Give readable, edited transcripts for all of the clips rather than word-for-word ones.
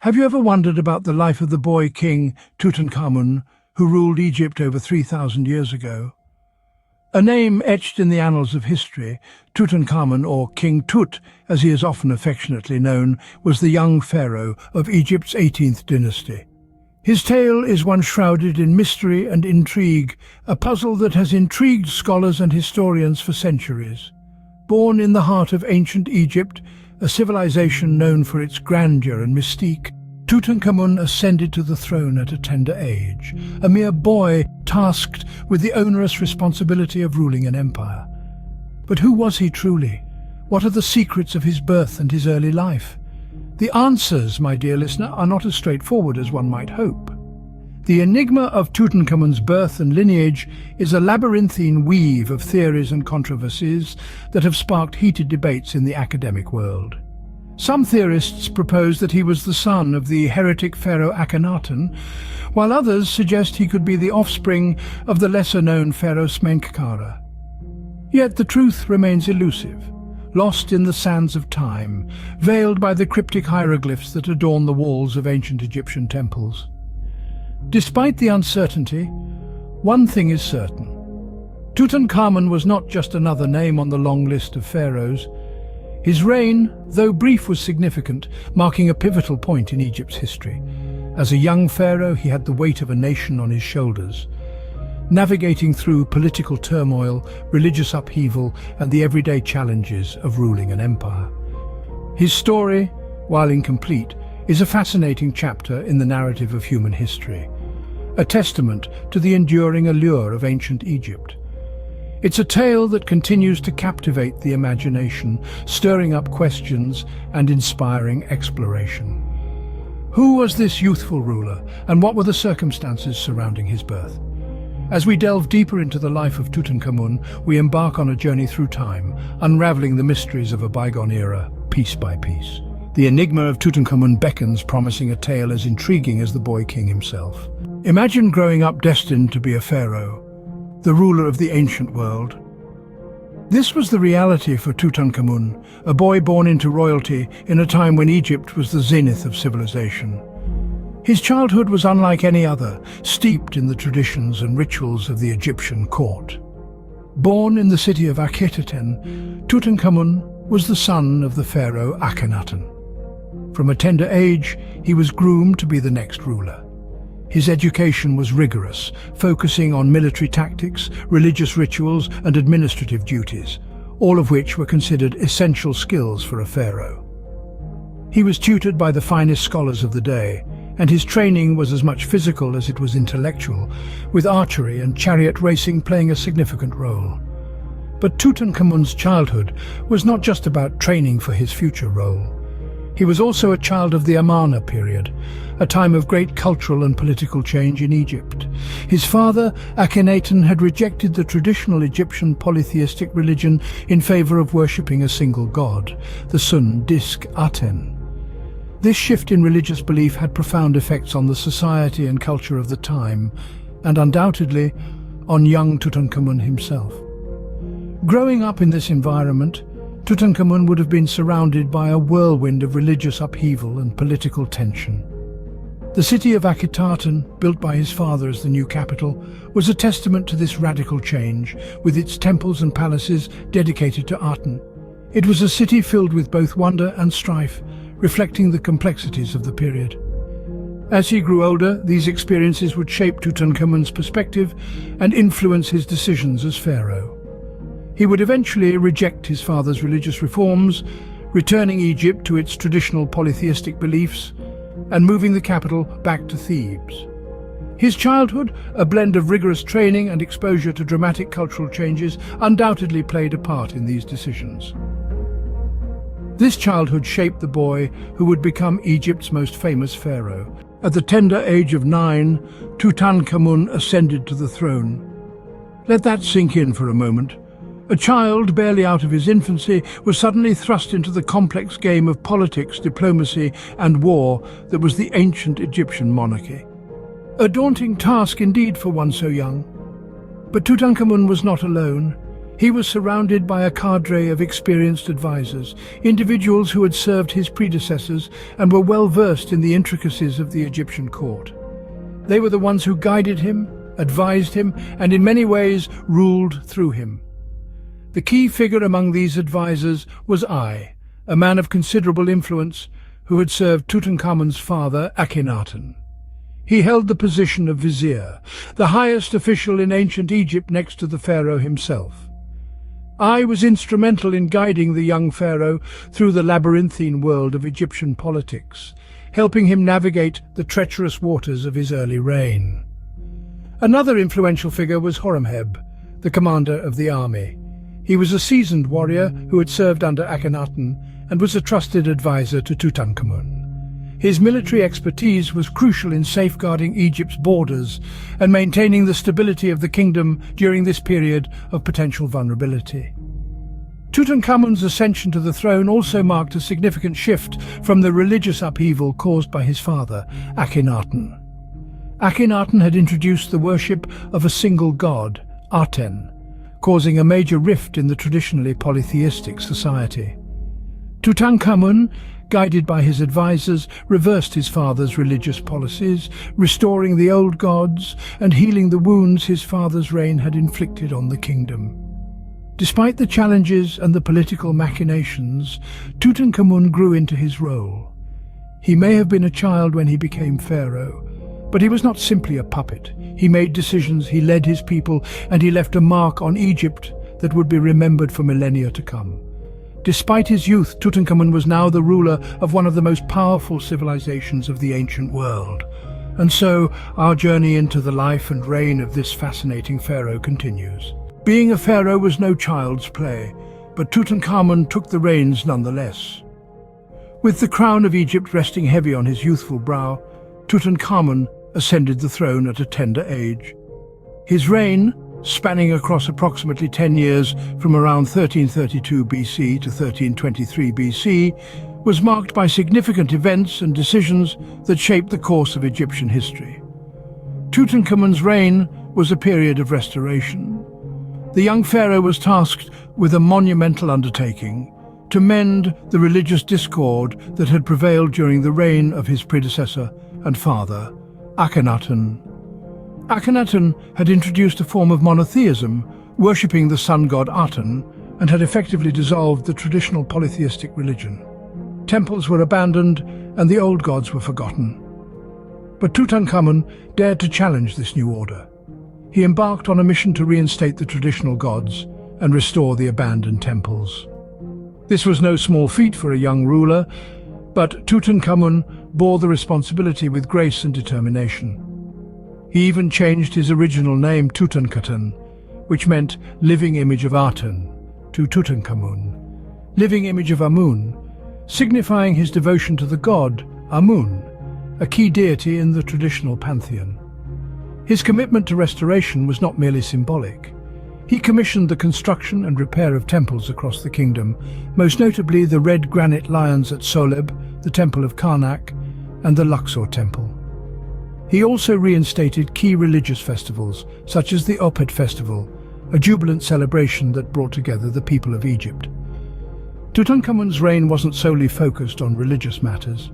Have you ever wondered about the life of the boy king Tutankhamun, who ruled Egypt over 3,000 years ago? A name etched in the annals of history, Tutankhamun, or King Tut, as he is often affectionately known, was the young pharaoh of Egypt's 18th dynasty. His tale is one shrouded in mystery and intrigue, a puzzle that has intrigued scholars and historians for centuries. Born in the heart of ancient Egypt, a civilization known for its grandeur and mystique, Tutankhamun ascended to the throne at a tender age, a mere boy tasked with the onerous responsibility of ruling an empire. But who was he truly? What are the secrets of his birth and his early life? The answers, my dear listener, are not as straightforward as one might hope. The enigma of Tutankhamun's birth and lineage is a labyrinthine weave of theories and controversies that have sparked heated debates in the academic world. Some theorists propose that he was the son of the heretic pharaoh Akhenaten, while others suggest he could be the offspring of the lesser-known pharaoh Smenkhkare. Yet the truth remains elusive, lost in the sands of time, veiled by the cryptic hieroglyphs that adorn the walls of ancient Egyptian temples. Despite the uncertainty, one thing is certain. Tutankhamun was not just another name on the long list of pharaohs. His reign, though brief, was significant, marking a pivotal point in Egypt's history. As a young pharaoh, he had the weight of a nation on his shoulders, navigating through political turmoil, religious upheaval, and the everyday challenges of ruling an empire. His story, while incomplete, is a fascinating chapter in the narrative of human history, a testament to the enduring allure of ancient Egypt. It's a tale that continues to captivate the imagination, stirring up questions and inspiring exploration. Who was this youthful ruler, and what were the circumstances surrounding his birth? As we delve deeper into the life of Tutankhamun, we embark on a journey through time, unraveling the mysteries of a bygone era, piece by piece. The enigma of Tutankhamun beckons, promising a tale as intriguing as the boy king himself. Imagine growing up destined to be a pharaoh, the ruler of the ancient world. This was the reality for Tutankhamun, a boy born into royalty in a time when Egypt was the zenith of civilization. His childhood was unlike any other, steeped in the traditions and rituals of the Egyptian court. Born in the city of Akhetaten, Tutankhamun was the son of the pharaoh Akhenaten. From a tender age, he was groomed to be the next ruler. His education was rigorous, focusing on military tactics, religious rituals, and administrative duties, all of which were considered essential skills for a pharaoh. He was tutored by the finest scholars of the day, and his training was as much physical as it was intellectual, with archery and chariot racing playing a significant role. But Tutankhamun's childhood was not just about training for his future role. He was also a child of the Amarna period, a time of great cultural and political change in Egypt. His father, Akhenaten, had rejected the traditional Egyptian polytheistic religion in favor of worshipping a single god, the sun disk Aten. This shift in religious belief had profound effects on the society and culture of the time, and undoubtedly on young Tutankhamun himself. Growing up in this environment, Tutankhamun would have been surrounded by a whirlwind of religious upheaval and political tension. The city of Akhetaten, built by his father as the new capital, was a testament to this radical change, with its temples and palaces dedicated to Aten. It was a city filled with both wonder and strife, reflecting the complexities of the period. As he grew older, these experiences would shape Tutankhamun's perspective and influence his decisions as pharaoh. He would eventually reject his father's religious reforms, returning Egypt to its traditional polytheistic beliefs and moving the capital back to Thebes. His childhood, a blend of rigorous training and exposure to dramatic cultural changes, undoubtedly played a part in these decisions. This childhood shaped the boy who would become Egypt's most famous pharaoh. At the tender age of 9, Tutankhamun ascended to the throne. Let that sink in for a moment. A child, barely out of his infancy, was suddenly thrust into the complex game of politics, diplomacy, and war that was the ancient Egyptian monarchy. A daunting task indeed for one so young. But Tutankhamun was not alone. He was surrounded by a cadre of experienced advisors, individuals who had served his predecessors and were well versed in the intricacies of the Egyptian court. They were the ones who guided him, advised him, and in many ways ruled through him. The key figure among these advisors was I, a man of considerable influence who had served Tutankhamun's father, Akhenaten. He held the position of vizier, the highest official in ancient Egypt next to the pharaoh himself. I was instrumental in guiding the young pharaoh through the labyrinthine world of Egyptian politics, helping him navigate the treacherous waters of his early reign. Another influential figure was Horemheb, the commander of the army. He was a seasoned warrior who had served under Akhenaten and was a trusted advisor to Tutankhamun. His military expertise was crucial in safeguarding Egypt's borders and maintaining the stability of the kingdom during this period of potential vulnerability. Tutankhamun's ascension to the throne also marked a significant shift from the religious upheaval caused by his father, Akhenaten. Akhenaten had introduced the worship of a single god, Aten, causing a major rift in the traditionally polytheistic society. Tutankhamun, guided by his advisors, reversed his father's religious policies, restoring the old gods and healing the wounds his father's reign had inflicted on the kingdom. Despite the challenges and the political machinations, Tutankhamun grew into his role. He may have been a child when he became pharaoh, but he was not simply a puppet. He made decisions, he led his people, and he left a mark on Egypt that would be remembered for millennia to come. Despite his youth, Tutankhamun was now the ruler of one of the most powerful civilizations of the ancient world. And so, our journey into the life and reign of this fascinating pharaoh continues. Being a pharaoh was no child's play, but Tutankhamun took the reins nonetheless. With the crown of Egypt resting heavy on his youthful brow, Tutankhamun ascended the throne at a tender age. His reign, spanning across approximately 10 years from around 1332 BC to 1323 BC, was marked by significant events and decisions that shaped the course of Egyptian history. Tutankhamun's reign was a period of restoration. The young pharaoh was tasked with a monumental undertaking to mend the religious discord that had prevailed during the reign of his predecessor and father, Akhenaten. Akhenaten had introduced a form of monotheism, worshipping the sun god Aten, and had effectively dissolved the traditional polytheistic religion. Temples were abandoned and the old gods were forgotten. But Tutankhamun dared to challenge this new order. He embarked on a mission to reinstate the traditional gods and restore the abandoned temples. This was no small feat for a young ruler, but Tutankhamun bore the responsibility with grace and determination. He even changed his original name Tutankhaten, which meant living image of Aten, to Tutankhamun, living image of Amun, signifying his devotion to the god Amun, a key deity in the traditional pantheon. His commitment to restoration was not merely symbolic. He commissioned the construction and repair of temples across the kingdom, most notably the red granite lions at Soleb, the Temple of Karnak, and the Luxor Temple. He also reinstated key religious festivals, such as the Opet Festival, a jubilant celebration that brought together the people of Egypt. Tutankhamun's reign wasn't solely focused on religious matters.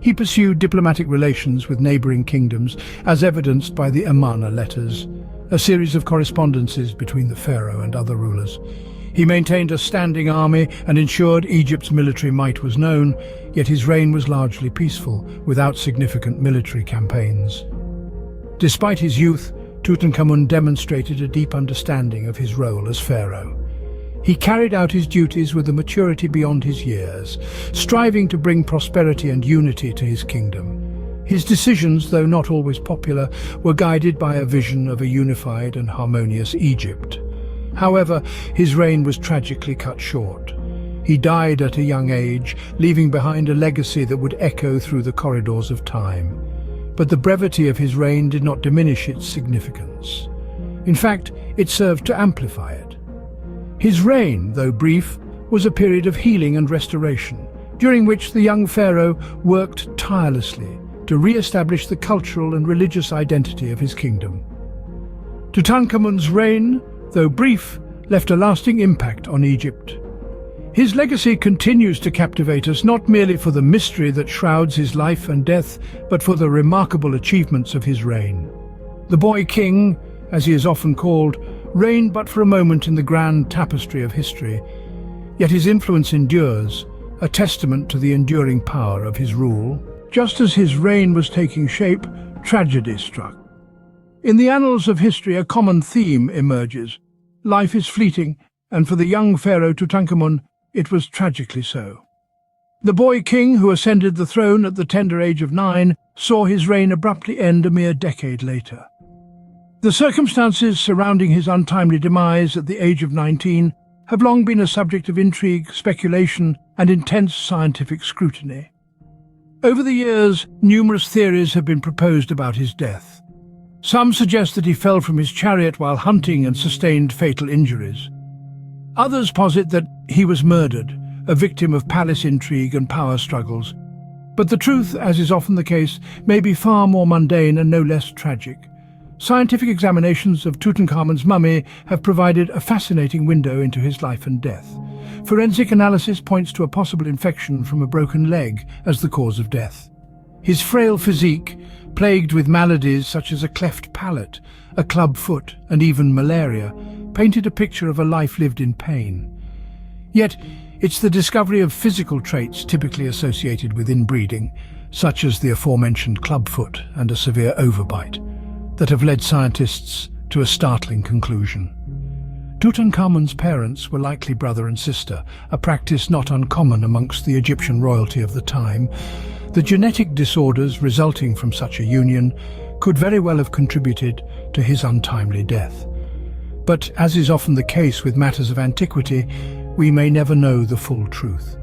He pursued diplomatic relations with neighboring kingdoms, as evidenced by the Amarna letters, a series of correspondences between the pharaoh and other rulers. He maintained a standing army and ensured Egypt's military might was known, yet his reign was largely peaceful, without significant military campaigns. Despite his youth, Tutankhamun demonstrated a deep understanding of his role as pharaoh. He carried out his duties with a maturity beyond his years, striving to bring prosperity and unity to his kingdom. His decisions, though not always popular, were guided by a vision of a unified and harmonious Egypt. However, his reign was tragically cut short. He died at a young age, leaving behind a legacy that would echo through the corridors of time. But the brevity of his reign did not diminish its significance. In fact, it served to amplify it. His reign, though brief, was a period of healing and restoration, during which the young pharaoh worked tirelessly to re-establish the cultural and religious identity of his kingdom. Tutankhamun's reign, though brief, left a lasting impact on Egypt. His legacy continues to captivate us not merely for the mystery that shrouds his life and death, but for the remarkable achievements of his reign. The boy king, as he is often called, reigned but for a moment in the grand tapestry of history, yet his influence endures, a testament to the enduring power of his rule. Just as his reign was taking shape, tragedy struck. In the annals of history, a common theme emerges. Life is fleeting, and for the young pharaoh Tutankhamun, it was tragically so. The boy king who ascended the throne at the tender age of 9 saw his reign abruptly end a mere decade later. The circumstances surrounding his untimely demise at the age of 19 have long been a subject of intrigue, speculation, and intense scientific scrutiny. Over the years, numerous theories have been proposed about his death. Some suggest that he fell from his chariot while hunting and sustained fatal injuries. Others posit that he was murdered, a victim of palace intrigue and power struggles. But the truth, as is often the case, may be far more mundane and no less tragic. Scientific examinations of Tutankhamun's mummy have provided a fascinating window into his life and death. Forensic analysis points to a possible infection from a broken leg as the cause of death. His frail physique, plagued with maladies such as a cleft palate, a club foot, and even malaria, painted a picture of a life lived in pain. Yet, it's the discovery of physical traits typically associated with inbreeding, such as the aforementioned clubfoot and a severe overbite, that have led scientists to a startling conclusion. Tutankhamun's parents were likely brother and sister, a practice not uncommon amongst the Egyptian royalty of the time. The genetic disorders resulting from such a union could very well have contributed to his untimely death. But as is often the case with matters of antiquity, we may never know the full truth.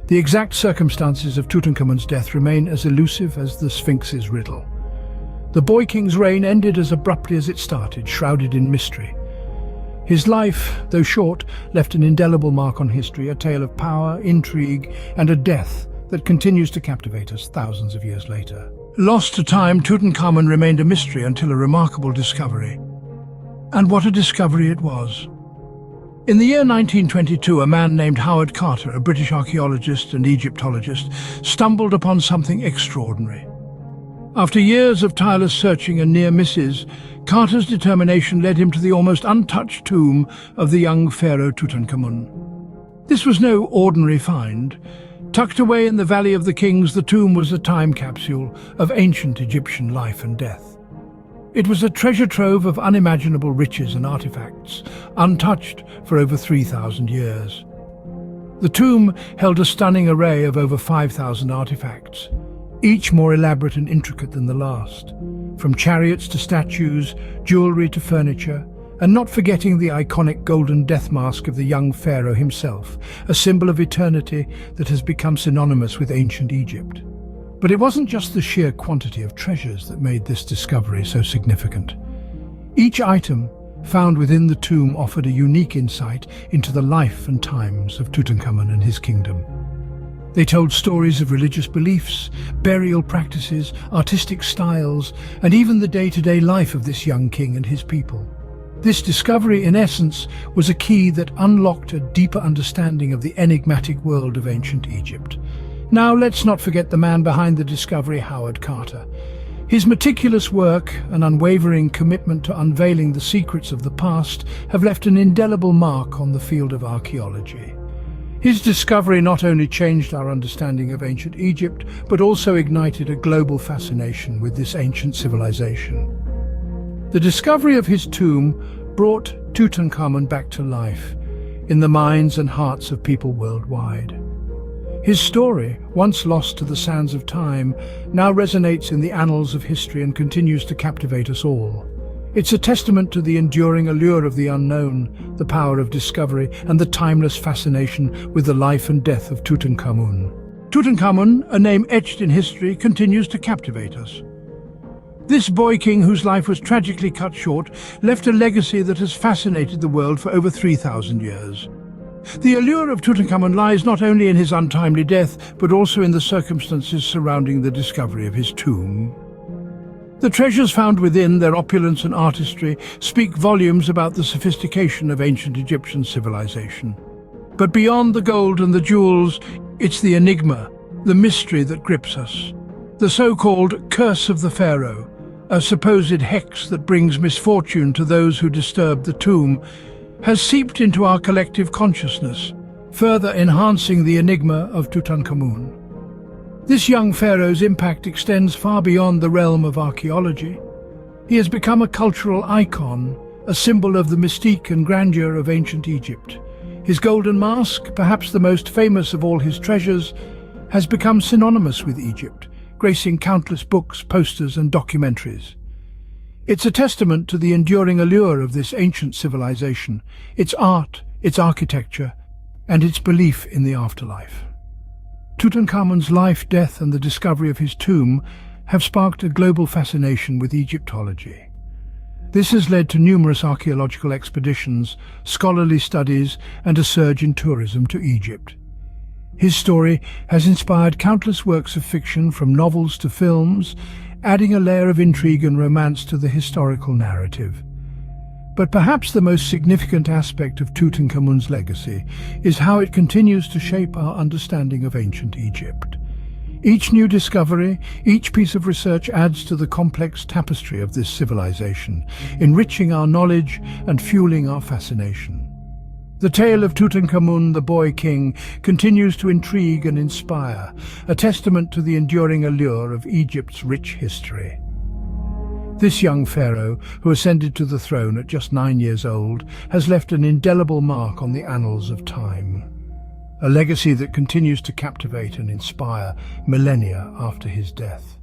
The exact circumstances of Tutankhamun's death remain as elusive as the Sphinx's riddle. The boy king's reign ended as abruptly as it started, shrouded in mystery. His life, though short, left an indelible mark on history, a tale of power, intrigue, and a death that continues to captivate us thousands of years later. Lost to time, Tutankhamun remained a mystery until a remarkable discovery. And what a discovery it was. In the year 1922, a man named Howard Carter, a British archaeologist and Egyptologist, stumbled upon something extraordinary. After years of tireless searching and near misses, Carter's determination led him to the almost untouched tomb of the young pharaoh Tutankhamun. This was no ordinary find. Tucked away in the Valley of the Kings, the tomb was a time capsule of ancient Egyptian life and death. It was a treasure trove of unimaginable riches and artifacts, untouched for over 3,000 years. The tomb held a stunning array of over 5,000 artifacts, each more elaborate and intricate than the last, from chariots to statues, jewelry to furniture, and not forgetting the iconic golden death mask of the young pharaoh himself, a symbol of eternity that has become synonymous with ancient Egypt. But it wasn't just the sheer quantity of treasures that made this discovery so significant. Each item found within the tomb offered a unique insight into the life and times of Tutankhamun and his kingdom. They told stories of religious beliefs, burial practices, artistic styles, and even the day-to-day life of this young king and his people. This discovery, in essence, was a key that unlocked a deeper understanding of the enigmatic world of ancient Egypt. Now, let's not forget the man behind the discovery, Howard Carter. His meticulous work and unwavering commitment to unveiling the secrets of the past have left an indelible mark on the field of archaeology. His discovery not only changed our understanding of ancient Egypt, but also ignited a global fascination with this ancient civilization. The discovery of his tomb brought Tutankhamun back to life in the minds and hearts of people worldwide. His story, once lost to the sands of time, now resonates in the annals of history and continues to captivate us all. It's a testament to the enduring allure of the unknown, the power of discovery, and the timeless fascination with the life and death of Tutankhamun. Tutankhamun, a name etched in history, continues to captivate us. This boy king, whose life was tragically cut short, left a legacy that has fascinated the world for over 3,000 years. The allure of Tutankhamun lies not only in his untimely death, but also in the circumstances surrounding the discovery of his tomb. The treasures found within, their opulence and artistry, speak volumes about the sophistication of ancient Egyptian civilization. But beyond the gold and the jewels, it's the enigma, the mystery that grips us. The so-called curse of the Pharaoh, a supposed hex that brings misfortune to those who disturb the tomb, has seeped into our collective consciousness, further enhancing the enigma of Tutankhamun. This young pharaoh's impact extends far beyond the realm of archaeology. He has become a cultural icon, a symbol of the mystique and grandeur of ancient Egypt. His golden mask, perhaps the most famous of all his treasures, has become synonymous with Egypt, gracing countless books, posters and documentaries. It's a testament to the enduring allure of this ancient civilization, its art, its architecture, and its belief in the afterlife. Tutankhamun's life, death and the discovery of his tomb have sparked a global fascination with Egyptology. This has led to numerous archaeological expeditions, scholarly studies and a surge in tourism to Egypt. His story has inspired countless works of fiction, from novels to films, adding a layer of intrigue and romance to the historical narrative. But perhaps the most significant aspect of Tutankhamun's legacy is how it continues to shape our understanding of ancient Egypt. Each new discovery, each piece of research adds to the complex tapestry of this civilization, enriching our knowledge and fueling our fascination. The tale of Tutankhamun, the boy king, continues to intrigue and inspire, a testament to the enduring allure of Egypt's rich history. This young pharaoh, who ascended to the throne at just 9 years old, has left an indelible mark on the annals of time. A legacy that continues to captivate and inspire millennia after his death.